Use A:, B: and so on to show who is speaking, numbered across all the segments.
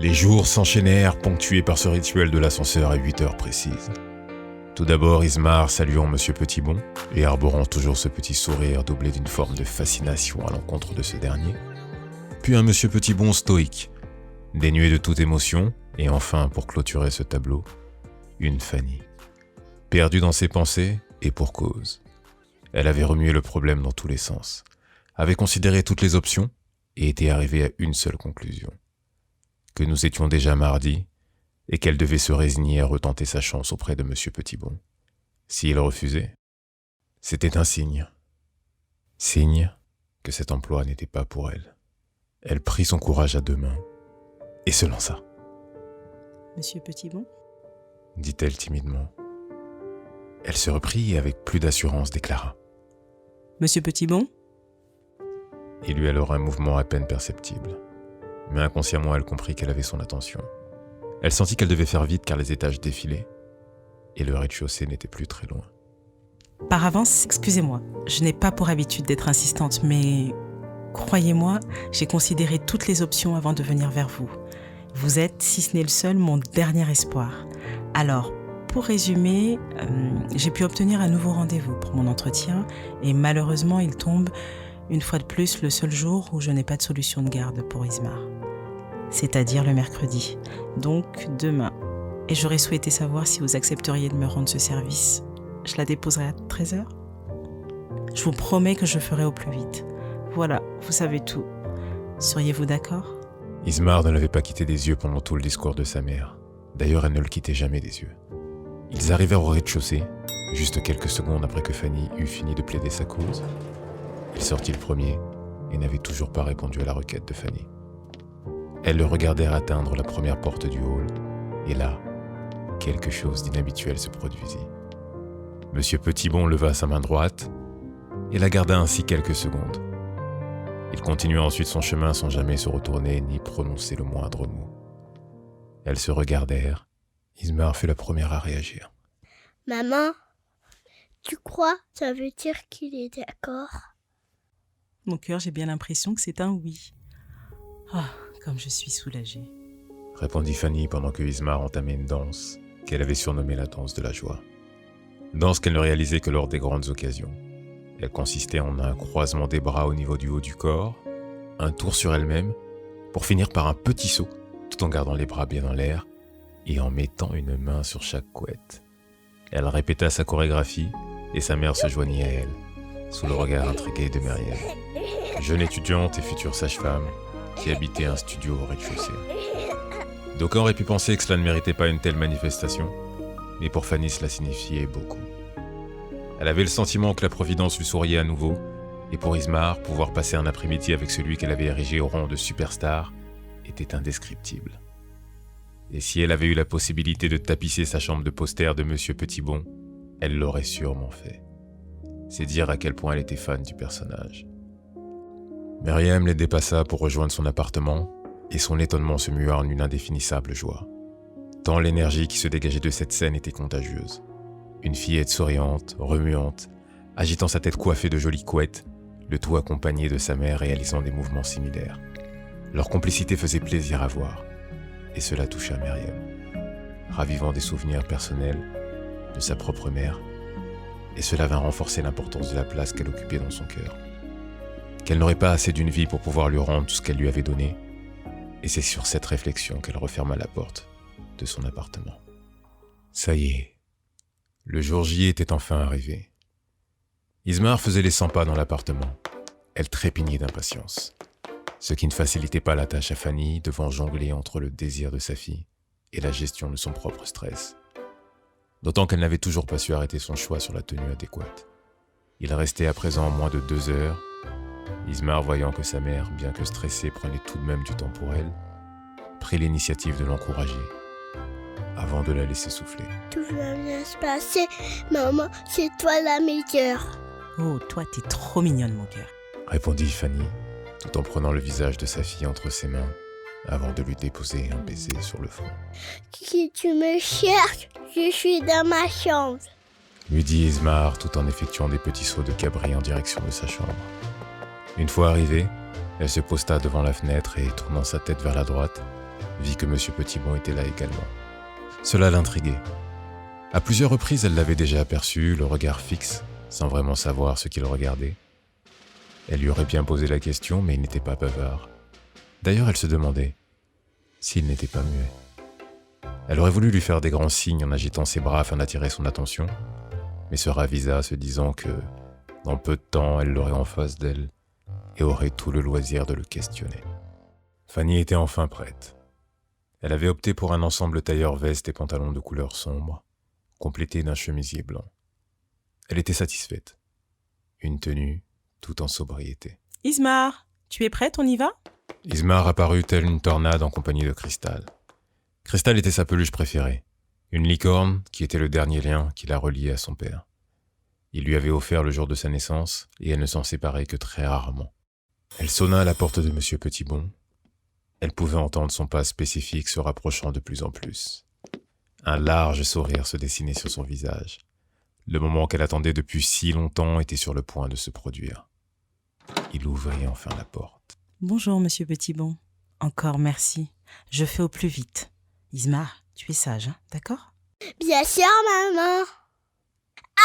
A: Les jours s'enchaînèrent, ponctués par ce rituel de l'ascenseur à 8 heures précises. Tout d'abord, Ismar saluant Monsieur Petitbon et arborant toujours ce petit sourire doublé d'une forme de fascination à l'encontre de ce dernier. Puis un Monsieur Petitbon stoïque, dénué de toute émotion, et enfin, pour clôturer ce tableau, une Fanny. Perdue dans ses pensées, et pour cause. Elle avait remué le problème dans tous les sens, avait considéré toutes les options, et était arrivée à une seule conclusion. Que nous étions déjà mardi, et qu'elle devait se résigner à retenter sa chance auprès de Monsieur Petitbon. S'il refusait, c'était un signe. Signe que cet emploi n'était pas pour elle. Elle prit son courage à 2 mains et se lança.
B: « Monsieur Petitbon ?»
A: dit-elle timidement. Elle se reprit et avec plus d'assurance déclara.
B: « Monsieur Petitbon ?»
A: Il eut alors un mouvement à peine perceptible. Mais inconsciemment, elle comprit qu'elle avait son attention. Elle sentit qu'elle devait faire vite car les étages défilaient et le rez-de-chaussée n'était plus très loin.
B: Par avance, excusez-moi, je n'ai pas pour habitude d'être insistante, mais croyez-moi, j'ai considéré toutes les options avant de venir vers vous. Vous êtes, si ce n'est le seul, mon dernier espoir. Alors, pour résumer, j'ai pu obtenir un nouveau rendez-vous pour mon entretien et malheureusement, il tombe, une fois de plus, le seul jour où je n'ai pas de solution de garde pour Ismar. C'est-à-dire le mercredi, donc demain. Et j'aurais souhaité savoir si vous accepteriez de me rendre ce service. Je la déposerai à 13h. Je vous promets que je ferai au plus vite. Voilà, vous savez tout. Seriez-vous d'accord ?
A: Ismar ne l'avait pas quitté des yeux pendant tout le discours de sa mère. D'ailleurs, elle ne le quittait jamais des yeux. Ils arrivèrent au rez-de-chaussée, juste quelques secondes après que Fanny eut fini de plaider sa cause. Il sortit le premier et n'avait toujours pas répondu à la requête de Fanny. Elles le regardèrent atteindre la première porte du hall, et là, quelque chose d'inhabituel se produisit. Monsieur Petitbon leva sa main droite et la garda ainsi quelques secondes. Il continua ensuite son chemin sans jamais se retourner ni prononcer le moindre mot. Elles se regardèrent. Ismar fut la première à réagir.
C: « Maman, tu crois, ça veut dire qu'il est d'accord ?»
B: Mon cœur, j'ai bien l'impression que c'est un oui. Ah, comme je suis soulagée.
A: Répondit Fanny pendant que Ismar entamait une danse qu'elle avait surnommée la danse de la joie. Danse qu'elle ne réalisait que lors des grandes occasions. Elle consistait en un croisement des bras au niveau du haut du corps, un tour sur elle-même, pour finir par un petit saut, tout en gardant les bras bien en l'air et en mettant une main sur chaque couette. Elle répéta sa chorégraphie et sa mère se joignit à elle, sous le regard intrigué de Myriam, jeune étudiante et future sage-femme qui habitait un studio au rez-de-chaussée. D'aucuns auraient pu penser que cela ne méritait pas une telle manifestation, mais pour Fanny cela signifiait beaucoup. Elle avait le sentiment que la Providence lui souriait à nouveau, et pour Ismar, pouvoir passer un après-midi avec celui qu'elle avait érigé au rang de superstar était indescriptible. Et si elle avait eu la possibilité de tapisser sa chambre de posters de Monsieur Petitbon, elle l'aurait sûrement fait. C'est dire à quel point elle était fan du personnage. Myriam les dépassa pour rejoindre son appartement, et son étonnement se mua en une indéfinissable joie. Tant l'énergie qui se dégageait de cette scène était contagieuse. Une fillette souriante, remuante, agitant sa tête coiffée de jolies couettes, le tout accompagné de sa mère réalisant des mouvements similaires. Leur complicité faisait plaisir à voir, et cela toucha Myriam, ravivant des souvenirs personnels de sa propre mère, et cela vint renforcer l'importance de la place qu'elle occupait dans son cœur. Qu'elle n'aurait pas assez d'une vie pour pouvoir lui rendre tout ce qu'elle lui avait donné, et c'est sur cette réflexion qu'elle referma la porte de son appartement. Ça y est, le jour J était enfin arrivé. Ismar faisait les 100 pas dans l'appartement. Elle trépignait d'impatience, ce qui ne facilitait pas la tâche à Fanny devant jongler entre le désir de sa fille et la gestion de son propre stress. D'autant qu'elle n'avait toujours pas su arrêter son choix sur la tenue adéquate. Il restait à présent moins de 2 heures. Ismar, voyant que sa mère, bien que stressée, prenait tout de même du temps pour elle, prit l'initiative de l'encourager, avant de la laisser souffler.
C: Tout va bien se passer, maman, c'est toi la meilleure.
B: Oh, toi, t'es trop mignonne, mon cœur.
A: Répondit Fanny, tout en prenant le visage de sa fille entre ses mains, avant de lui déposer un baiser sur le front.
C: Si tu me cherches, je suis dans ma chambre.
A: Lui dit Ismar, tout en effectuant des petits sauts de cabri en direction de sa chambre. Une fois arrivée, elle se posta devant la fenêtre et, tournant sa tête vers la droite, vit que M. Petitbon était là également. Cela l'intriguait. À plusieurs reprises, elle l'avait déjà aperçu, le regard fixe, sans vraiment savoir ce qu'il regardait. Elle lui aurait bien posé la question, mais il n'était pas bavard. D'ailleurs, elle se demandait s'il n'était pas muet. Elle aurait voulu lui faire des grands signes en agitant ses bras afin d'attirer son attention, mais se ravisa se disant que, dans peu de temps, elle l'aurait en face d'elle et aurait tout le loisir de le questionner. Fanny était enfin prête. Elle avait opté pour un ensemble tailleur-veste et pantalon de couleur sombre, complété d'un chemisier blanc. Elle était satisfaite. Une tenue tout en sobriété.
B: Ismar, tu es prête, on y va?
A: Ismar apparut telle une tornade en compagnie de Cristal. Cristal était sa peluche préférée, une licorne qui était le dernier lien qui la reliait à son père. Il lui avait offert le jour de sa naissance et elle ne s'en séparait que très rarement. Elle sonna à la porte de M. Petitbon. Elle pouvait entendre son pas spécifique se rapprochant de plus en plus. Un large sourire se dessinait sur son visage. Le moment qu'elle attendait depuis si longtemps était sur le point de se produire. Il ouvrit enfin la porte.
B: Bonjour, Monsieur Petitbon. Encore merci. Je fais au plus vite. Ismar, tu es sage, hein, d'accord?
C: Bien sûr, maman.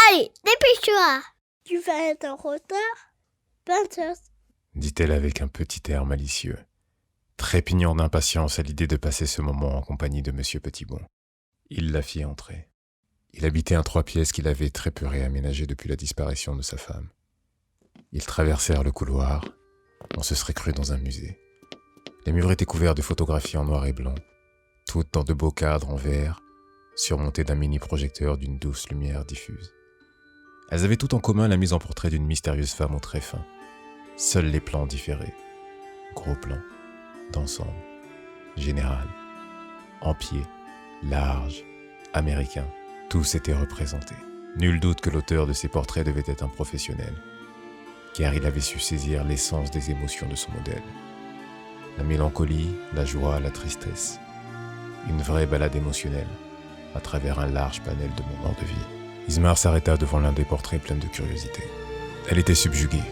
C: Allez, dépêche-toi. Tu vas être en retard? Pinceuse.
A: Dit-elle avec un petit air malicieux, trépignant d'impatience à l'idée de passer ce moment en compagnie de M. Petitbon. Il la fit entrer. Il habitait un 3 pièces qu'il avait très peu réaménagé depuis la disparition de sa femme. Ils traversèrent le couloir. On se serait cru dans un musée. Les murs étaient couverts de photographies en noir et blanc, toutes dans de beaux cadres en verre, surmontés d'un mini-projecteur d'une douce lumière diffuse. Elles avaient tout en commun la mise en portrait d'une mystérieuse femme aux traits fins. Seuls les plans différaient. Gros plan, d'ensemble, général, en pied, large, américain. Tous étaient représentés. Nul doute que l'auteur de ces portraits devait être un professionnel, car il avait su saisir l'essence des émotions de son modèle. La mélancolie, la joie, la tristesse. Une vraie balade émotionnelle, à travers un large panel de moments de vie. Ismar s'arrêta devant l'un des portraits plein de curiosité. Elle était subjuguée.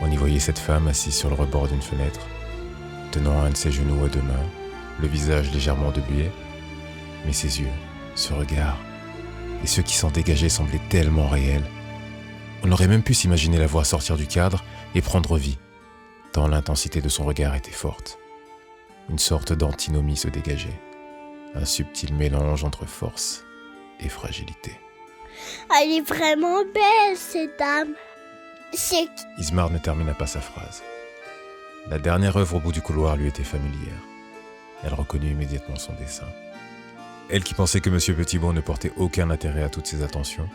A: On y voyait cette femme assise sur le rebord d'une fenêtre, tenant un de ses genoux à 2 mains, le visage légèrement de biais, mais ses yeux, ce regard, et ceux qui s'en dégageaient semblaient tellement réels. On aurait même pu s'imaginer la voir sortir du cadre et prendre vie, tant l'intensité de son regard était forte. Une sorte d'antinomie se dégageait, un subtil mélange entre force et fragilité.
C: Elle est vraiment belle, cette dame. C'est...
A: Ismar ne termina pas sa phrase. La dernière œuvre au bout du couloir lui était familière. Elle reconnut immédiatement son dessin. Elle qui pensait que M. Petitbon ne portait aucun intérêt à toutes ces attentions,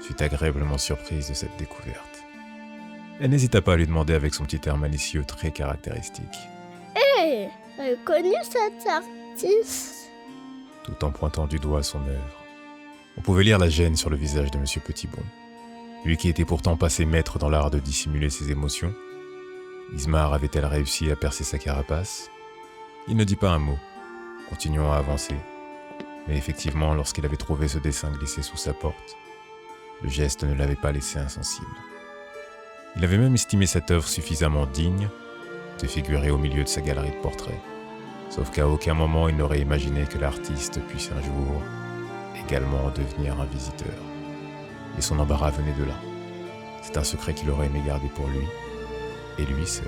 A: fut agréablement surprise de cette découverte. Elle n'hésita pas à lui demander avec son petit air malicieux très caractéristique.
C: Hé, elle est connue, cette artiste.
A: Tout en pointant du doigt son œuvre. On pouvait lire la gêne sur le visage de M. Petitbon. Lui qui était pourtant passé maître dans l'art de dissimuler ses émotions. Ismar avait-elle réussi à percer sa carapace? Il ne dit pas un mot, continuant à avancer. Mais effectivement, lorsqu'il avait trouvé ce dessin glissé sous sa porte, le geste ne l'avait pas laissé insensible. Il avait même estimé cette œuvre suffisamment digne de figurer au milieu de sa galerie de portraits. Sauf qu'à aucun moment il n'aurait imaginé que l'artiste puisse un jour également devenir un visiteur. Et son embarras venait de là. C'est un secret qu'il aurait aimé garder pour lui, et lui seul.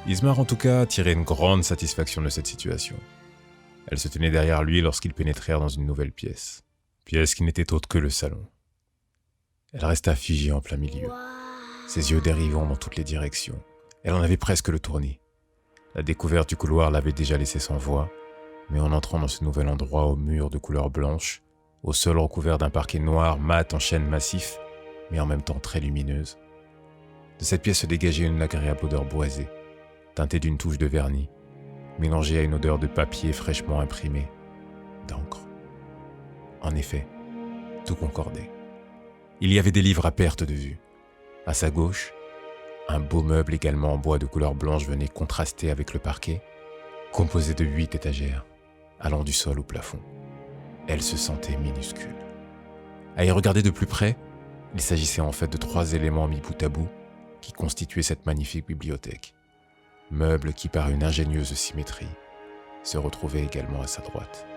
A: Ismar en tout cas tirait une grande satisfaction de cette situation. Elle se tenait derrière lui lorsqu'ils pénétrèrent dans une nouvelle pièce. Pièce qui n'était autre que le salon. Elle resta figée en plein milieu, ses yeux dérivant dans toutes les directions. Elle en avait presque le tournis. La découverte du couloir l'avait déjà laissé sans voix, mais en entrant dans ce nouvel endroit aux murs de couleur blanche, au sol recouvert d'un parquet noir mat en chêne massif, mais en même temps très lumineuse, de cette pièce se dégageait une agréable odeur boisée, teintée d'une touche de vernis, mélangée à une odeur de papier fraîchement imprimé, d'encre. En effet, tout concordait. Il y avait des livres à perte de vue. À sa gauche, un beau meuble également en bois de couleur blanche venait contraster avec le parquet, composé de 8 étagères, allant du sol au plafond. Elle se sentait minuscule. À y regarder de plus près, il s'agissait en fait de 3 éléments mis bout à bout qui constituaient cette magnifique bibliothèque. Meubles qui, par une ingénieuse symétrie, se retrouvait également à sa droite.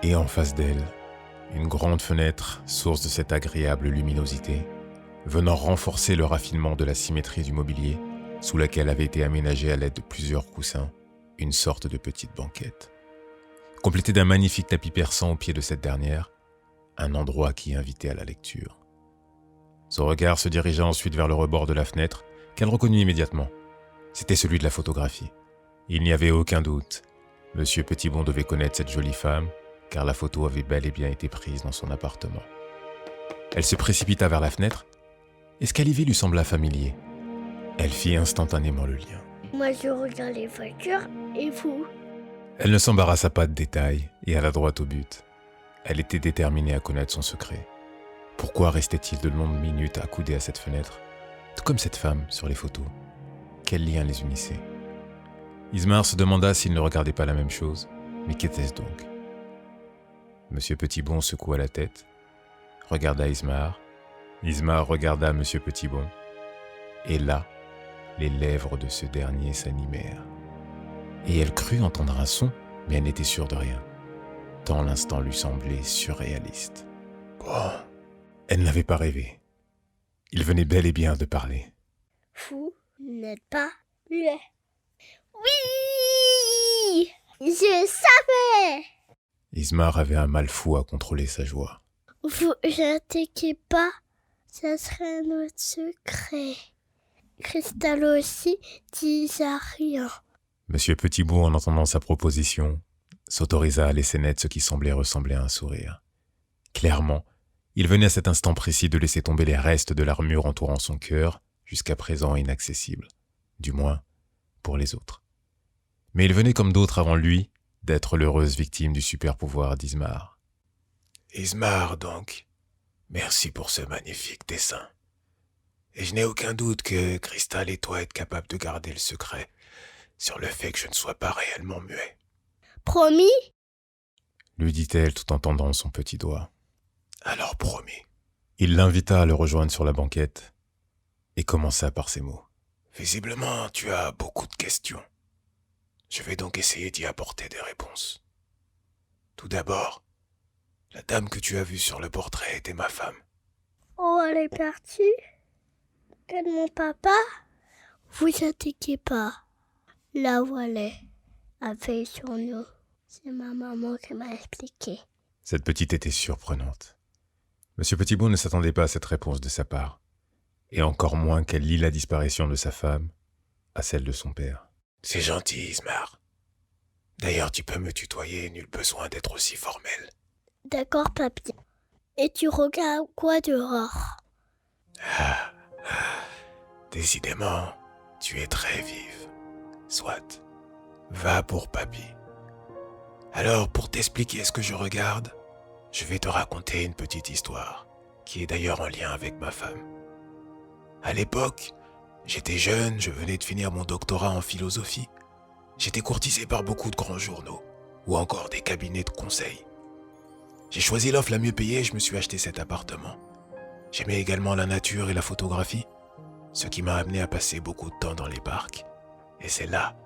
A: Et en face d'elle, une grande fenêtre, source de cette agréable luminosité, venant renforcer le raffinement de la symétrie du mobilier, sous laquelle avait été aménagée à l'aide de plusieurs coussins, une sorte de petite banquette. Complétée d'un magnifique tapis persan au pied de cette dernière, un endroit qui invitait à la lecture. Son regard se dirigea ensuite vers le rebord de la fenêtre, qu'elle reconnut immédiatement. C'était celui de la photographie. Il n'y avait aucun doute. Monsieur Petitbon devait connaître cette jolie femme, car la photo avait bel et bien été prise dans son appartement. Elle se précipita vers la fenêtre, et ce qu'elle y vit lui sembla familier. Elle fit instantanément le lien.
C: Moi, je regarde les voitures et vous?
A: Elle ne s'embarrassa pas de détails et alla droit au but. Elle était déterminée à connaître son secret. Pourquoi restait-il de longues minutes accoudé à cette fenêtre, tout comme cette femme sur les photos? Quel lien les unissait? Ismar se demanda s'il ne regardait pas la même chose. Mais qu'était-ce donc? Monsieur Petitbon secoua la tête, regarda Ismar. Ismar regarda Monsieur Petitbon. Et là, les lèvres de ce dernier s'animèrent. Et elle crut entendre un son, mais elle n'était sûre de rien, tant l'instant lui semblait surréaliste. Bon, elle n'avait pas rêvé. Il venait bel et bien de parler.
C: Vous n'êtes pas muet. Oui! Je savais!
A: Ismar avait un mal fou à contrôler sa joie.
C: Vous n'attaquez pas, ça serait notre secret. Cristal aussi disait rien.
A: Monsieur Petitbon, en entendant sa proposition, s'autorisa à laisser naître ce qui semblait ressembler à un sourire. Clairement, il venait à cet instant précis de laisser tomber les restes de l'armure entourant son cœur, jusqu'à présent inaccessible, du moins pour les autres. Mais il venait comme d'autres avant lui d'être l'heureuse victime du super-pouvoir d'Ismar. Ismar, donc, merci pour ce magnifique dessin. Et je n'ai aucun doute que Cristal et toi êtes capables de garder le secret sur le fait que je ne sois pas réellement muet.
C: Promis?
A: Lui dit-elle tout en tendant son petit doigt. Alors promis. Il l'invita à le rejoindre sur la banquette et commença par ces mots. Visiblement, tu as beaucoup de questions. Je vais donc essayer d'y apporter des réponses. Tout d'abord, la dame que tu as vue sur le portrait était ma femme.
C: Oh, elle est partie? Et mon papa? Vous attaquez pas. Là où elle est, elle veille sur nous. C'est ma maman qui m'a expliqué.
A: Cette petite était surprenante. Monsieur Petitbon ne s'attendait pas à cette réponse de sa part, et encore moins qu'elle lie la disparition de sa femme à celle de son père. C'est gentil, Ismar. D'ailleurs, tu peux me tutoyer, nul besoin d'être aussi formel.
C: D'accord, papy. Et tu regardes quoi dehors?
A: Décidément, tu es très vive. Soit, va pour papy. Alors, pour t'expliquer ce que je regarde, je vais te raconter une petite histoire, qui est d'ailleurs en lien avec ma femme. À l'époque, j'étais jeune, je venais de finir mon doctorat en philosophie. J'étais courtisé par beaucoup de grands journaux, ou encore des cabinets de conseil. J'ai choisi l'offre la mieux payée et je me suis acheté cet appartement. J'aimais également la nature et la photographie, ce qui m'a amené à passer beaucoup de temps dans les parcs. Et c'est là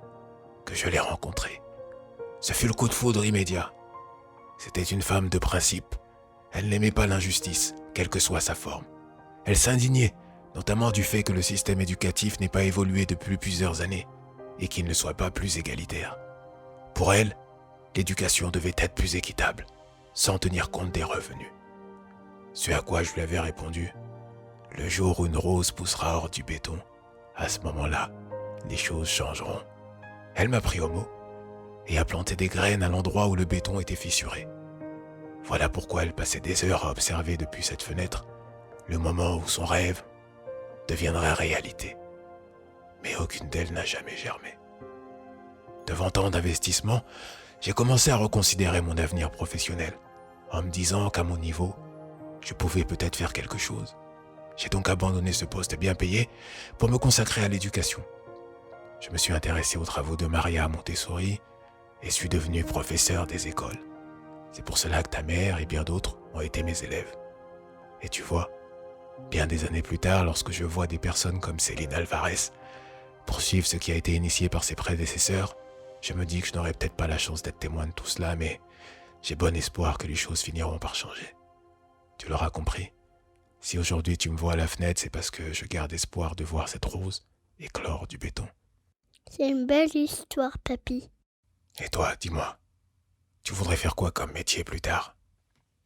A: que je l'ai rencontrée. Ce fut le coup de foudre immédiat. C'était une femme de principe. Elle n'aimait pas l'injustice, quelle que soit sa forme. Elle s'indignait, notamment du fait que le système éducatif n'ait pas évolué depuis plusieurs années et qu'il ne soit pas plus égalitaire. Pour elle, l'éducation devait être plus équitable, sans tenir compte des revenus. Ce à quoi je lui avais répondu, le jour où une rose poussera hors du béton, à ce moment-là, les choses changeront. Elle m'a pris au mot et a planté des graines à l'endroit où le béton était fissuré. Voilà pourquoi elle passait des heures à observer depuis cette fenêtre le moment où son rêve deviendrait réalité. Mais aucune d'elles n'a jamais germé. Devant tant d'investissements, j'ai commencé à reconsidérer mon avenir professionnel, en me disant qu'à mon niveau, je pouvais peut-être faire quelque chose. J'ai donc abandonné ce poste bien payé pour me consacrer à l'éducation. Je me suis intéressé aux travaux de Maria Montessori et suis devenu professeur des écoles. C'est pour cela que ta mère et bien d'autres ont été mes élèves. Et tu vois, bien des années plus tard, lorsque je vois des personnes comme Céline Alvarez poursuivre ce qui a été initié par ses prédécesseurs, Je me dis que je n'aurai peut-être pas la chance d'être témoin de tout cela, mais j'ai bon espoir que les choses finiront par changer. Tu l'auras compris. Si aujourd'hui tu me vois à la fenêtre, c'est parce que je garde espoir de voir cette rose éclore du béton.
C: C'est une belle histoire, papy.
A: Et toi, dis-moi, tu voudrais faire quoi comme métier plus tard?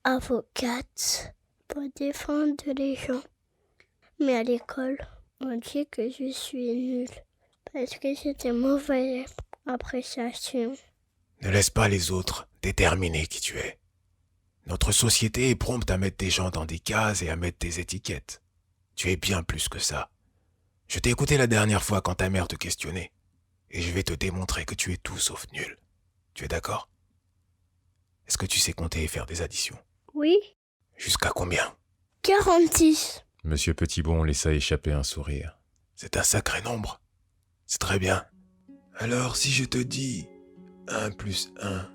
C: Avocate, pour défendre les gens. Mais à l'école, on dit que je suis nulle parce que j'ai des mauvaises appréciations.
A: Ne laisse pas les autres déterminer qui tu es. Notre société est prompte à mettre des gens dans des cases et à mettre des étiquettes. Tu es bien plus que ça. Je t'ai écouté la dernière fois quand ta mère te questionnait. Et je vais te démontrer que tu es tout sauf nul. Tu es d'accord? Est-ce que tu sais compter et faire des additions?
C: Oui,
A: Jusqu'à combien?
C: 46.
A: Monsieur Petitbon laissa échapper un sourire. C'est un sacré nombre. C'est très bien. Alors si je te dis 1 plus 1,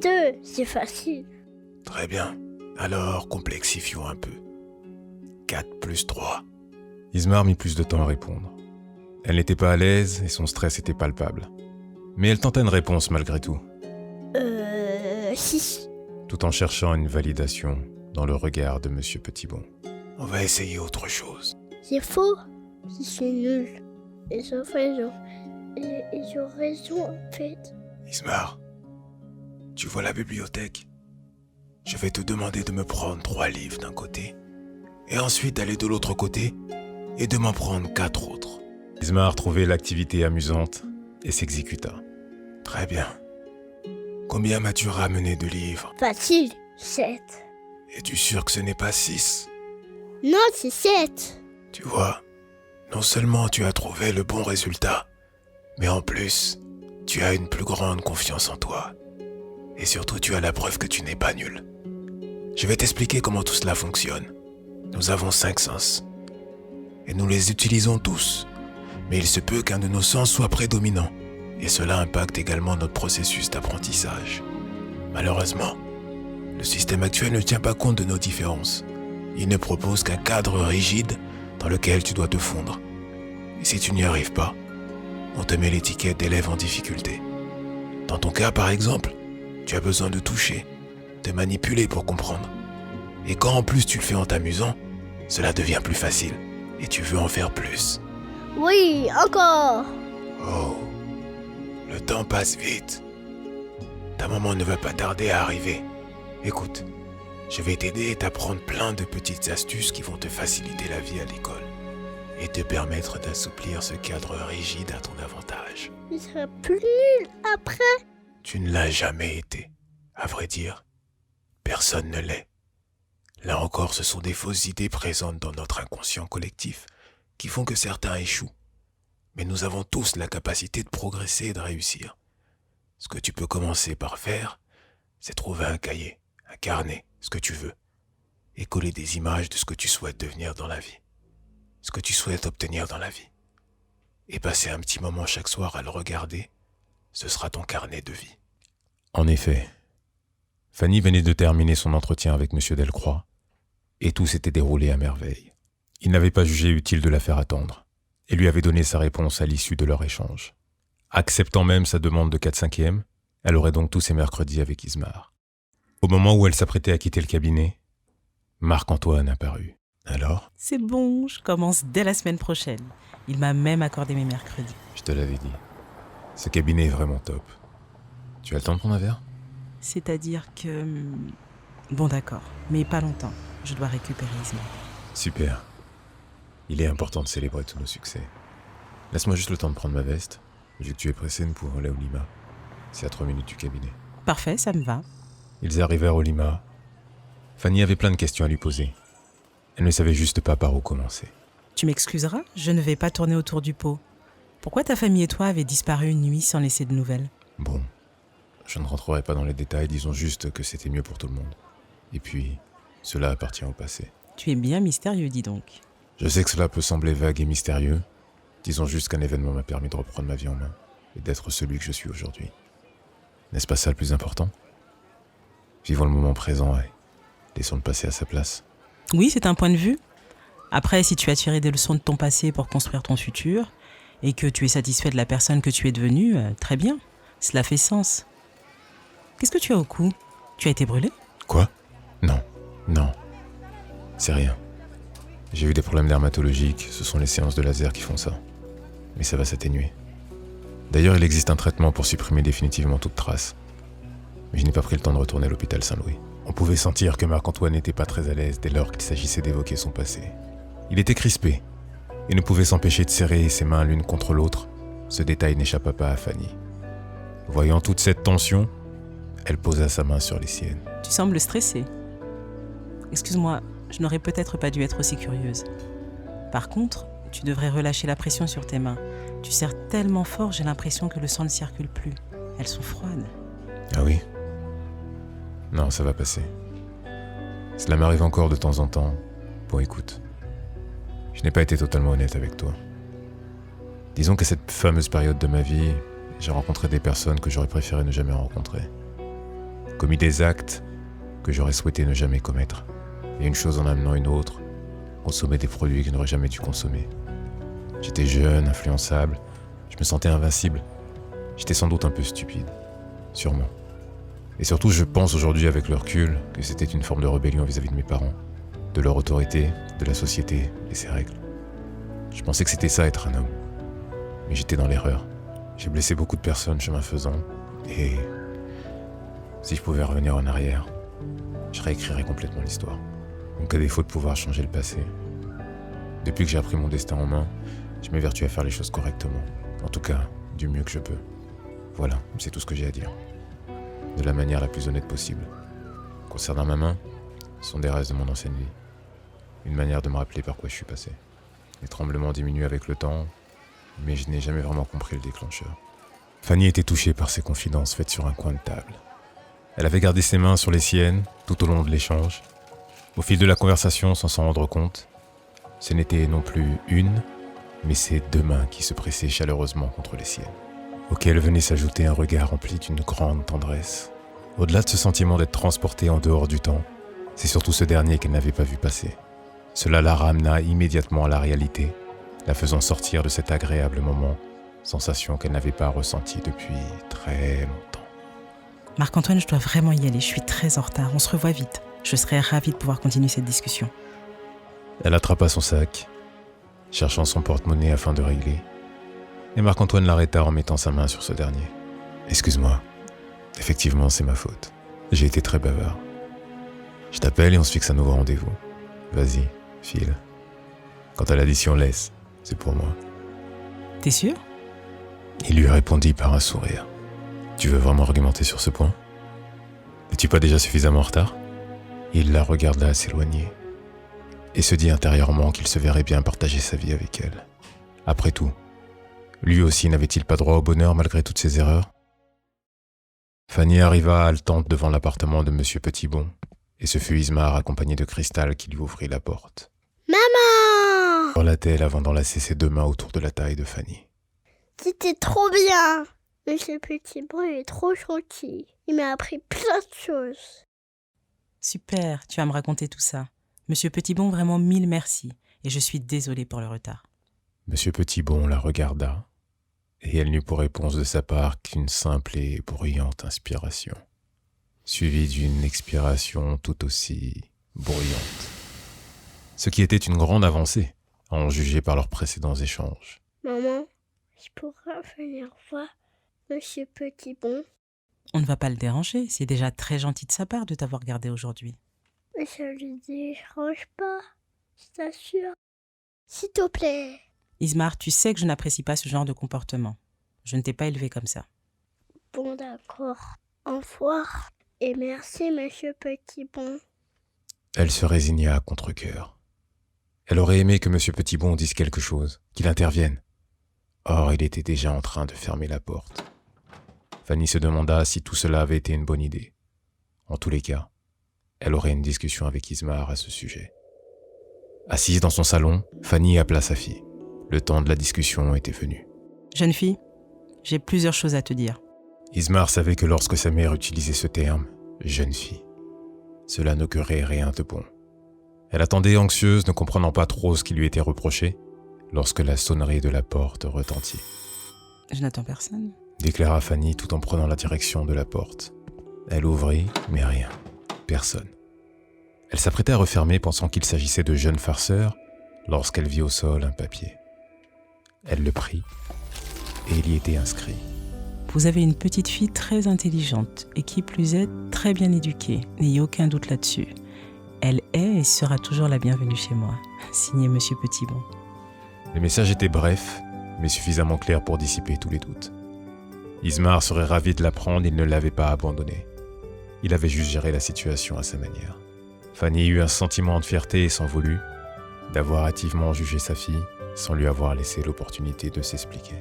C: 2, c'est facile.
A: très bien. Alors complexifions un peu. 4 plus 3. Ismar mit plus de temps à répondre. Elle n'était pas à l'aise et son stress était palpable. Mais elle tenta une réponse malgré tout,
C: 6.
A: tout en cherchant une validation dans le regard de Monsieur Petitbon. On va essayer autre chose.
C: C'est faux. Je suis nulle. Ils ont raison. Ils ont raison, en fait.
A: Ismar, tu vois la bibliothèque? Je vais te demander de me prendre 3 livres d'un côté, et ensuite d'aller de l'autre côté, et de m'en prendre 4 autres. Ismar trouvait l'activité amusante et s'exécuta. Très bien. Combien m'as-tu ramené de livres?
C: Facile. 7.
A: Es-tu sûr que ce n'est pas 6?
C: Non, c'est 7.
A: Tu vois, non seulement tu as trouvé le bon résultat, mais en plus, tu as une plus grande confiance en toi. Et surtout, tu as la preuve que tu n'es pas nul. Je vais t'expliquer comment tout cela fonctionne. Nous avons 5 sens. Et nous les utilisons tous. Mais il se peut qu'un de nos sens soit prédominant. Et cela impacte également notre processus d'apprentissage. Malheureusement, le système actuel ne tient pas compte de nos différences. Il ne propose qu'un cadre rigide dans lequel tu dois te fondre. Et si tu n'y arrives pas, on te met l'étiquette d'élève en difficulté. Dans ton cas, par exemple, tu as besoin de toucher, de manipuler pour comprendre. Et quand en plus tu le fais en t'amusant, cela devient plus facile. Et tu veux en faire plus.
C: Oui, encore.
A: Oh, le temps passe vite. Ta maman ne va pas tarder à arriver. Écoute, je vais t'aider et t'apprendre plein de petites astuces qui vont te faciliter la vie à l'école et te permettre d'assouplir ce cadre rigide à ton avantage.
C: Je serai plus nulle après.
A: Tu ne l'as jamais été. À vrai dire, personne ne l'est. Là encore, ce sont des fausses idées présentes dans notre inconscient collectif qui font que certains échouent. Mais nous avons tous la capacité de progresser et de réussir. Ce que tu peux commencer par faire, c'est trouver un cahier, un carnet, ce que tu veux, et coller des images de ce que tu souhaites devenir dans la vie, ce que tu souhaites obtenir dans la vie. Et passer un petit moment chaque soir à le regarder, ce sera ton carnet de vie. En effet, Fanny venait de terminer son entretien avec M. Delcroix, et tout s'était déroulé à merveille. Il n'avait pas jugé utile de la faire attendre, et lui avait donné sa réponse à l'issue de leur échange. Acceptant même sa demande de 4/5e, elle aurait donc tous ses mercredis avec Ismar. Au moment où elle s'apprêtait à quitter le cabinet, Marc-Antoine apparut. Alors?
B: C'est bon, je commence dès la semaine prochaine. Il m'a même accordé mes mercredis.
A: Je te l'avais dit. Ce cabinet est vraiment top. Tu as le temps de prendre un verre?
B: C'est-à-dire que... Bon d'accord, mais pas longtemps. Je dois récupérer Ismar.
A: Super. Il est important de célébrer tous nos succès. Laisse-moi juste le temps de prendre ma veste. Vu que tu es pressé, nous pouvons aller au Lima. C'est à 3 minutes du cabinet.
B: Parfait, ça me va.
A: Ils arrivèrent au Lima. Fanny avait plein de questions à lui poser. Elle ne savait juste pas par où commencer.
B: Tu m'excuseras, je ne vais pas tourner autour du pot. Pourquoi ta famille et toi avez disparu une nuit sans laisser de nouvelles?
A: Bon, je ne rentrerai pas dans les détails, disons juste que c'était mieux pour tout le monde. Et puis, cela appartient au passé.
B: Tu es bien mystérieux, dis donc.
A: Je sais que cela peut sembler vague et mystérieux. Disons juste qu'un événement m'a permis de reprendre ma vie en main et d'être celui que je suis aujourd'hui. N'est-ce pas ça le plus important? Vivons le moment présent et laissons le passé à sa place.
B: Oui, c'est un point de vue. Après, si tu as tiré des leçons de ton passé pour construire ton futur et que tu es satisfait de la personne que tu es devenue, très bien. Cela fait sens. Qu'est-ce que tu as au cou? Tu as été brûlé?
A: Quoi? Non. C'est rien. J'ai eu des problèmes dermatologiques, ce sont les séances de laser qui font ça. Mais ça va s'atténuer. D'ailleurs, il existe un traitement pour supprimer définitivement toute trace. Mais je n'ai pas pris le temps de retourner à l'hôpital Saint-Louis. On pouvait sentir que Marc-Antoine n'était pas très à l'aise dès lors qu'il s'agissait d'évoquer son passé. Il était crispé et ne pouvait s'empêcher de serrer ses mains l'une contre l'autre. Ce détail n'échappa pas à Fanny. Voyant toute cette tension, elle posa sa main sur les siennes.
B: Tu sembles stressée. Excuse-moi, je n'aurais peut-être pas dû être aussi curieuse. Par contre, tu devrais relâcher la pression sur tes mains. Tu serres tellement fort, j'ai l'impression que le sang ne circule plus. Elles sont froides.
A: Ah oui? Non, ça va passer. Cela m'arrive encore de temps en temps. Bon, écoute. Je n'ai pas été totalement honnête avec toi. Disons qu'à cette fameuse période de ma vie, j'ai rencontré des personnes que j'aurais préféré ne jamais rencontrer. Commis des actes que j'aurais souhaité ne jamais commettre. Et une chose en amenant une autre, consommer des produits que je n'aurais jamais dû consommer. J'étais jeune, influençable, je me sentais invincible. J'étais sans doute un peu stupide. Sûrement. Et surtout, je pense aujourd'hui avec le recul que c'était une forme de rébellion vis-à-vis de mes parents, de leur autorité, de la société et ses règles. Je pensais que c'était ça être un homme. Mais j'étais dans l'erreur. J'ai blessé beaucoup de personnes chemin faisant. Et si je pouvais revenir en arrière, je réécrirais complètement l'histoire. Donc à défaut de pouvoir changer le passé, depuis que j'ai appris mon destin en main, je m'évertue à faire les choses correctement. En tout cas, du mieux que je peux. Voilà, c'est tout ce que j'ai à dire. De la manière la plus honnête possible. Concernant ma main, ce sont des restes de mon ancienne vie. Une manière de me rappeler par quoi je suis passé. Les tremblements diminuent avec le temps, mais je n'ai jamais vraiment compris le déclencheur. Fanny était touchée par ces confidences faites sur un coin de table. Elle avait gardé ses mains sur les siennes tout au long de l'échange. Au fil de la conversation, sans s'en rendre compte, ce n'était non plus une, mais ses deux mains qui se pressaient chaleureusement contre les siennes, auquel venait s'ajouter un regard rempli d'une grande tendresse. Au-delà de ce sentiment d'être transportée en dehors du temps, c'est surtout ce dernier qu'elle n'avait pas vu passer. Cela la ramena immédiatement à la réalité, la faisant sortir de cet agréable moment, sensation qu'elle n'avait pas ressentie depuis très longtemps.
B: Marc-Antoine, je dois vraiment y aller, je suis très en retard, on se revoit vite. Je serais ravie de pouvoir continuer cette discussion.
A: Elle attrapa son sac, cherchant son porte-monnaie afin de régler. Et Marc-Antoine l'arrêta en mettant sa main sur ce dernier. « Excuse-moi, effectivement c'est ma faute. J'ai été très bavard. Je t'appelle et on se fixe un nouveau rendez-vous. Vas-y, file. Quant à l'addition laisse, c'est pour moi. »
B: T'es sûr?
A: Il lui répondit par un sourire. « Tu veux vraiment argumenter sur ce point? N'es-tu pas déjà suffisamment en retard ?» Il la regarda s'éloigner et se dit intérieurement qu'il se verrait bien partager sa vie avec elle. Après tout, lui aussi n'avait-il pas droit au bonheur malgré toutes ses erreurs? Fanny arriva haletante devant l'appartement de Monsieur Petitbon, et ce fut Ismar accompagné de Cristal qui lui ouvrit la porte.
C: « Maman !»
A: hurla-t-elle avant d'enlacer ses deux mains autour de la taille de Fanny.
C: « C'était trop bien. Monsieur Petitbon est trop gentil. Il m'a appris plein de choses. »
B: Super, tu vas me raconter tout ça. Monsieur Petitbon, vraiment mille merci. Et je suis désolée pour le retard.
A: Monsieur Petitbon la regarda, et elle n'eut pour réponse de sa part qu'une simple et bruyante inspiration, suivie d'une expiration tout aussi bruyante. Ce qui était une grande avancée, à en juger par leurs précédents échanges.
C: « Maman, je pourrais venir voir Monsieur Petitbon? »
B: On ne va pas le déranger, c'est déjà très gentil de sa part de t'avoir gardé aujourd'hui.
C: Mais ça lui dérange pas, je t'assure. S'il te plaît.
B: Ismar, tu sais que je n'apprécie pas ce genre de comportement. Je ne t'ai pas élevé comme ça.
C: Bon, d'accord. Au revoir. Et merci, Monsieur Petitbon.
A: Elle se résigna à contre-cœur. Elle aurait aimé que Monsieur Petitbon dise quelque chose, qu'il intervienne. Or, il était déjà en train de fermer la porte. Fanny se demanda si tout cela avait été une bonne idée. En tous les cas, elle aurait une discussion avec Ismar à ce sujet. Assise dans son salon, Fanny appela sa fille. Le temps de la discussion était venu.
B: Jeune fille, j'ai plusieurs choses à te dire.
A: Ismar savait que lorsque sa mère utilisait ce terme, « jeune fille », cela n'augurait rien de bon. Elle attendait anxieuse, ne comprenant pas trop ce qui lui était reproché, lorsque la sonnerie de la porte retentit.
B: Je n'attends personne.
A: déclara Fanny tout en prenant la direction de la porte. Elle ouvrit, mais rien. Personne. Elle s'apprêtait à refermer pensant qu'il s'agissait de jeunes farceurs lorsqu'elle vit au sol un papier. Elle le prit et il y était inscrit.
B: Vous avez une petite fille très intelligente et qui plus est très bien éduquée. N'ayez aucun doute là-dessus. Elle est et sera toujours la bienvenue chez moi. Signé Monsieur Petitbon.
A: Le message était bref, mais suffisamment clair pour dissiper tous les doutes. Ismar serait ravi de l'apprendre, il ne l'avait pas abandonné. Il avait juste géré la situation à sa manière. Fanny eut un sentiment de fierté et s'en voulut d'avoir hâtivement jugé sa fille sans lui avoir laissé l'opportunité de s'expliquer.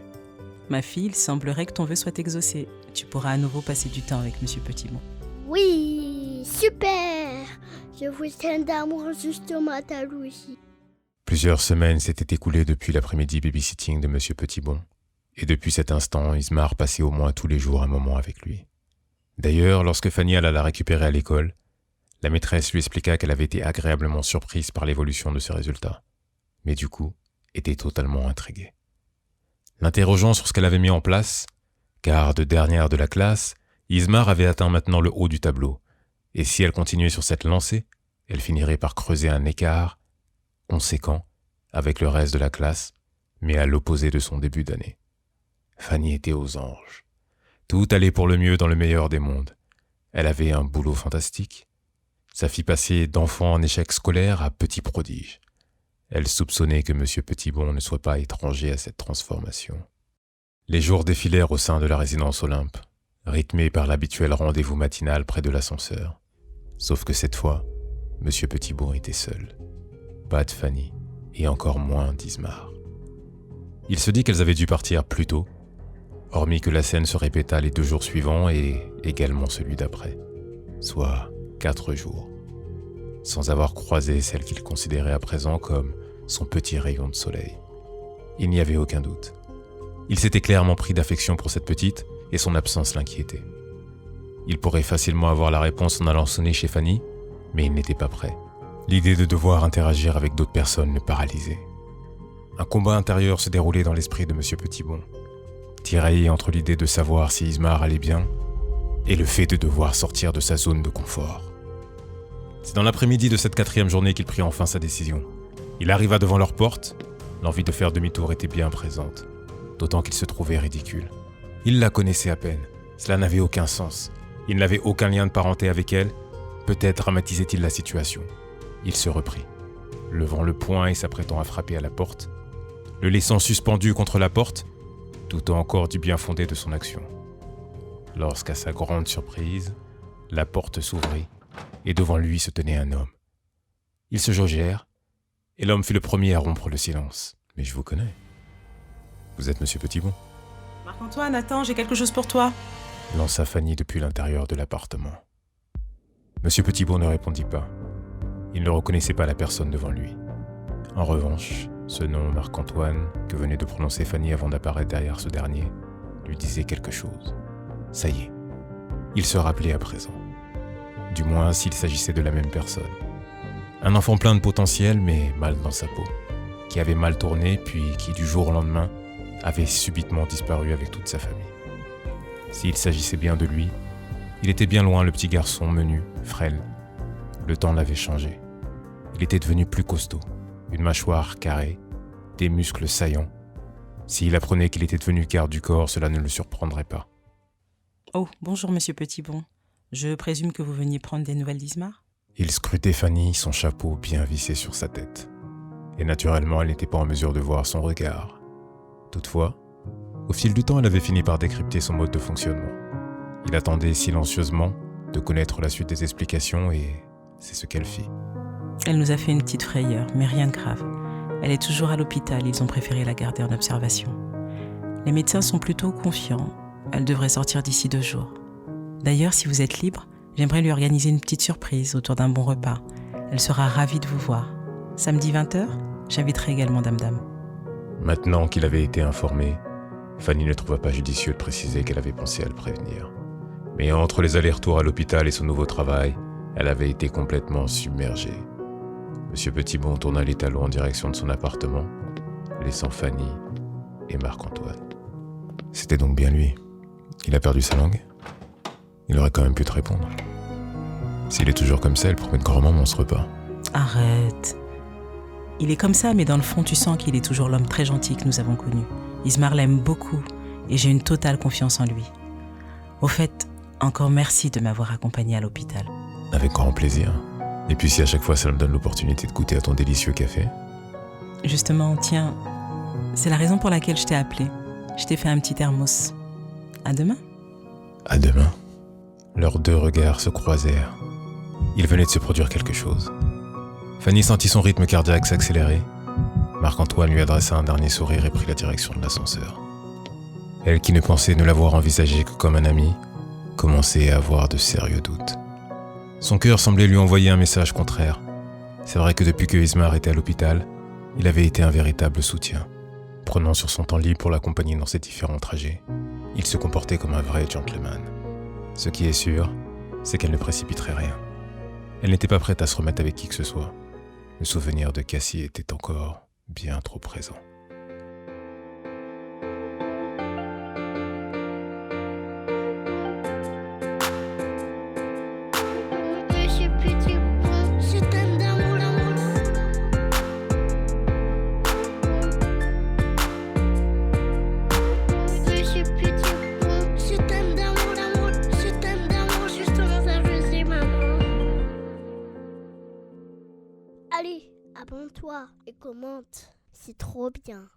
B: Ma fille, il semblerait que ton vœu soit exaucé. Tu pourras à nouveau passer du temps avec Monsieur Petitbon.
C: Oui, super. Je vous tiens d'amour justement à ta Louis.
A: Plusieurs semaines s'étaient écoulées depuis l'après-midi babysitting de Monsieur Petitbon. Et depuis cet instant, Ismar passait au moins tous les jours un moment avec lui. D'ailleurs, lorsque Fanny alla la récupérer à l'école, la maîtresse lui expliqua qu'elle avait été agréablement surprise par l'évolution de ses résultats, mais du coup, était totalement intriguée. L'interrogeant sur ce qu'elle avait mis en place, car de dernière de la classe, Ismar avait atteint maintenant le haut du tableau, et si elle continuait sur cette lancée, elle finirait par creuser un écart conséquent avec le reste de la classe, mais à l'opposé de son début d'année. Fanny était aux anges. Tout allait pour le mieux dans le meilleur des mondes. Elle avait un boulot fantastique. Sa fille passait d'enfant en échec scolaire à petit prodige. Elle soupçonnait que Monsieur Petitbon ne soit pas étranger à cette transformation. Les jours défilèrent au sein de la résidence Olympe, rythmés par l'habituel rendez-vous matinal près de l'ascenseur. Sauf que cette fois, Monsieur Petitbon était seul. Pas de Fanny, et encore moins d'Ismar. Il se dit qu'elles avaient dû partir plus tôt, hormis que la scène se répéta les 2 jours suivants et également celui d'après, soit 4 jours, sans avoir croisé celle qu'il considérait à présent comme son petit rayon de soleil. Il n'y avait aucun doute. Il s'était clairement pris d'affection pour cette petite et son absence l'inquiétait. Il pourrait facilement avoir la réponse en allant sonner chez Fanny, mais il n'était pas prêt. L'idée de devoir interagir avec d'autres personnes le paralysait. Un combat intérieur se déroulait dans l'esprit de Monsieur Petitbon, tiraillé entre l'idée de savoir si Ismar allait bien et le fait de devoir sortir de sa zone de confort. C'est dans l'après-midi de cette 4e journée qu'il prit enfin sa décision. Il arriva devant leur porte, l'envie de faire demi-tour était bien présente, d'autant qu'il se trouvait ridicule. Il la connaissait à peine, cela n'avait aucun sens. Il n'avait aucun lien de parenté avec elle, peut-être dramatisait-il la situation. Il se reprit, levant le poing et s'apprêtant à frapper à la porte, le laissant suspendu contre la porte, doutant encore du bien fondé de son action. Lorsqu'à sa grande surprise, la porte s'ouvrit et devant lui se tenait un homme. Ils se jaugèrent et l'homme fut le premier à rompre le silence. « Mais je vous connais. Vous êtes Monsieur Petitbon ?»
B: Marc-Antoine, attends, j'ai quelque chose pour toi.
A: Lança Fanny depuis l'intérieur de l'appartement. Monsieur Petitbon ne répondit pas. Il ne reconnaissait pas la personne devant lui. En revanche, ce nom Marc-Antoine, que venait de prononcer Fanny avant d'apparaître derrière ce dernier, lui disait quelque chose. Ça y est, il se rappelait à présent. Du moins s'il s'agissait de la même personne. Un enfant plein de potentiel, mais mal dans sa peau, qui avait mal tourné, puis qui, du jour au lendemain, avait subitement disparu avec toute sa famille. S'il s'agissait bien de lui, il était bien loin le petit garçon menu, frêle. Le temps l'avait changé. Il était devenu plus costaud, une mâchoire carrée, des muscles saillants. S'il apprenait qu'il était devenu garde du corps, cela ne le surprendrait pas.
B: Oh, bonjour Monsieur Petitbon. Je présume que vous veniez prendre des nouvelles d'Ismar ?
A: Il scrutait Fanny, son chapeau bien vissé sur sa tête. Et naturellement, elle n'était pas en mesure de voir son regard. Toutefois, au fil du temps, elle avait fini par décrypter son mode de fonctionnement. Il attendait silencieusement de connaître la suite des explications et c'est ce qu'elle fit.
B: Elle nous a fait une petite frayeur, mais rien de grave. Elle est toujours à l'hôpital, ils ont préféré la garder en observation. Les médecins sont plutôt confiants. Elle devrait sortir d'ici 2 jours. D'ailleurs, si vous êtes libre, j'aimerais lui organiser une petite surprise autour d'un bon repas. Elle sera ravie de vous voir. Samedi 20h, j'inviterai également Dame.
A: Maintenant qu'il avait été informé, Fanny ne trouva pas judicieux de préciser qu'elle avait pensé à le prévenir. Mais entre les allers-retours à l'hôpital et son nouveau travail, elle avait été complètement submergée. Monsieur Petitbon tourna les talons en direction de son appartement, laissant Fanny et Marc-Antoine. C'était donc bien lui, Il a perdu sa langue? Il aurait quand même pu te répondre. S'il est toujours comme ça, il promet grandement mon repas.
B: Arrête. Il est comme ça, mais dans le fond, tu sens qu'il est toujours l'homme très gentil que nous avons connu. Ismar l'aime beaucoup et j'ai une totale confiance en lui. Au fait, encore merci de m'avoir accompagné à l'hôpital.
A: Avec grand plaisir. Et puis si à chaque fois ça me donne l'opportunité de goûter à ton délicieux café.
B: Justement, tiens, c'est la raison pour laquelle je t'ai appelé. Je t'ai fait un petit thermos. À demain.
A: À demain. Leurs deux regards se croisèrent. Il venait de se produire quelque chose. Fanny sentit son rythme cardiaque s'accélérer. Marc-Antoine lui adressa un dernier sourire et prit la direction de l'ascenseur. Elle, qui ne pensait ne l'avoir envisagé que comme un ami, commençait à avoir de sérieux doutes. Son cœur semblait lui envoyer un message contraire. C'est vrai que depuis que Ismar était à l'hôpital, il avait été un véritable soutien. Prenant sur son temps libre pour l'accompagner dans ses différents trajets, il se comportait comme un vrai gentleman. Ce qui est sûr, c'est qu'elle ne précipiterait rien. Elle n'était pas prête à se remettre avec qui que ce soit. Le souvenir de Cassie était encore bien trop présent.
C: Allez, abonne-toi et commente. C'est trop bien.